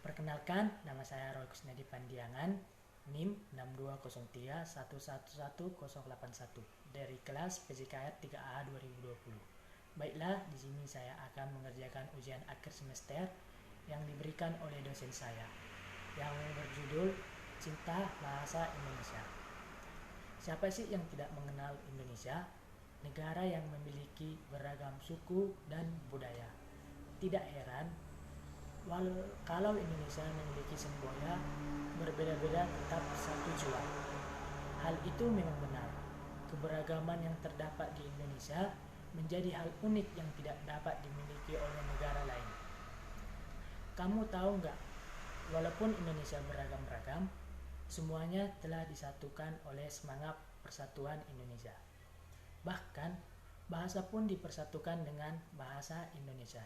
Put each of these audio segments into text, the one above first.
Perkenalkan, nama saya Roy Kusnadi Pandiangan, NIM 6203111081 dari kelas PJKR 3A 2020. Baiklah, di sini saya akan mengerjakan ujian akhir semester yang diberikan oleh dosen saya, yang berjudul Cinta Bahasa Indonesia. Siapa sih yang tidak mengenal Indonesia? Negara yang memiliki beragam suku dan budaya. Tidak heran kalau Indonesia memiliki semboya berbeda-beda tetap satu jua. Hal itu memang benar. Keberagaman yang terdapat di Indonesia menjadi hal unik yang tidak dapat dimiliki oleh negara lain. Kamu tahu nggak? Walaupun Indonesia beragam-ragam, semuanya telah disatukan oleh semangat persatuan Indonesia. Bahkan, bahasa pun dipersatukan dengan bahasa Indonesia.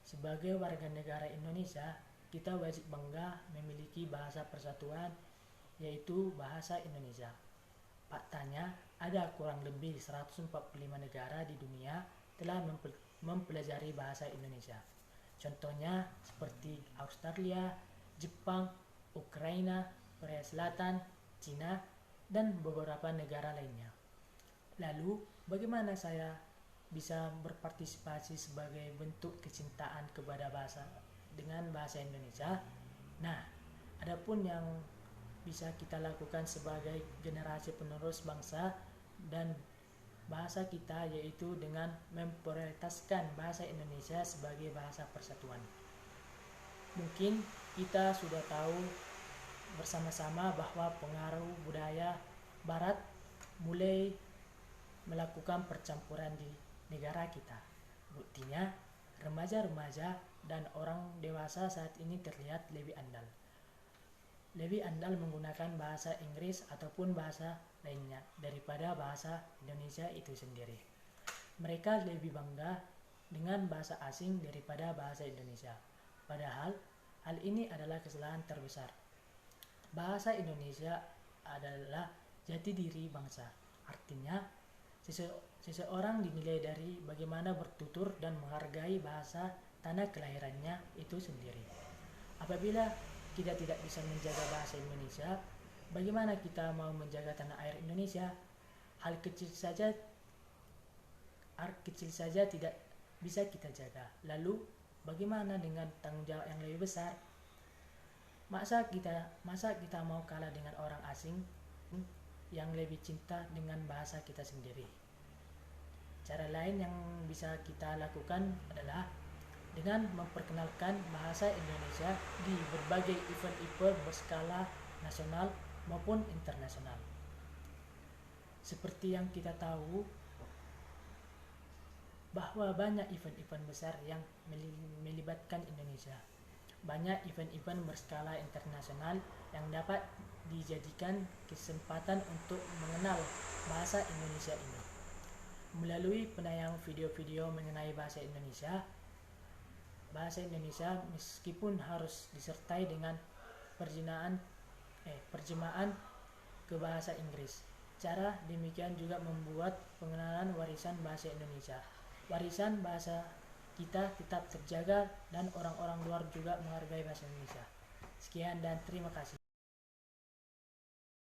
Sebagai warga negara Indonesia, kita wajib bangga memiliki bahasa persatuan, yaitu bahasa Indonesia. Faktanya, ada kurang lebih 145 negara di dunia telah mempelajari bahasa Indonesia. Contohnya seperti Australia, Jepang, Ukraina, Korea Selatan, Cina, dan beberapa negara lainnya. Lalu, bagaimana saya bisa berpartisipasi sebagai bentuk kecintaan kepada bahasa Indonesia? Nah, adapun yang bisa kita lakukan sebagai generasi penerus bangsa dan bahasa kita, yaitu dengan memprioritaskan bahasa Indonesia sebagai bahasa persatuan. Mungkin kita sudah tahu bersama-sama bahwa pengaruh budaya Barat mulai melakukan percampuran di negara kita. Buktinya, remaja-remaja dan orang dewasa saat ini terlihat lebih andal menggunakan bahasa Inggris ataupun bahasa lainnya daripada bahasa Indonesia itu sendiri. Mereka lebih bangga dengan bahasa asing daripada bahasa Indonesia. Padahal, hal ini adalah kesalahan terbesar. Bahasa Indonesia adalah jati diri bangsa. Artinya, seseorang dinilai dari bagaimana bertutur dan menghargai bahasa tanah kelahirannya itu sendiri. Apabila kita tidak bisa menjaga bahasa Indonesia, bagaimana kita mau menjaga tanah air Indonesia? Hal kecil saja tidak bisa kita jaga. Lalu, bagaimana dengan tanggung jawab yang lebih besar? Masa kita mau kalah dengan orang asing yang lebih cinta dengan bahasa kita sendiri? Cara lain yang bisa kita lakukan adalah dengan memperkenalkan bahasa Indonesia di berbagai event-event berskala nasional maupun internasional. Seperti yang kita tahu bahwa banyak event-event besar yang melibatkan Indonesia. Banyak event-event berskala internasional yang dapat dijadikan kesempatan untuk mengenal bahasa Indonesia ini. Melalui penayang video-video mengenai bahasa Indonesia meskipun harus disertai dengan perjemaan ke bahasa Inggris. Cara demikian juga membuat pengenalan warisan bahasa Indonesia. Warisan bahasa kita tetap terjaga dan orang-orang luar juga menghargai bahasa Indonesia. Sekian dan terima kasih.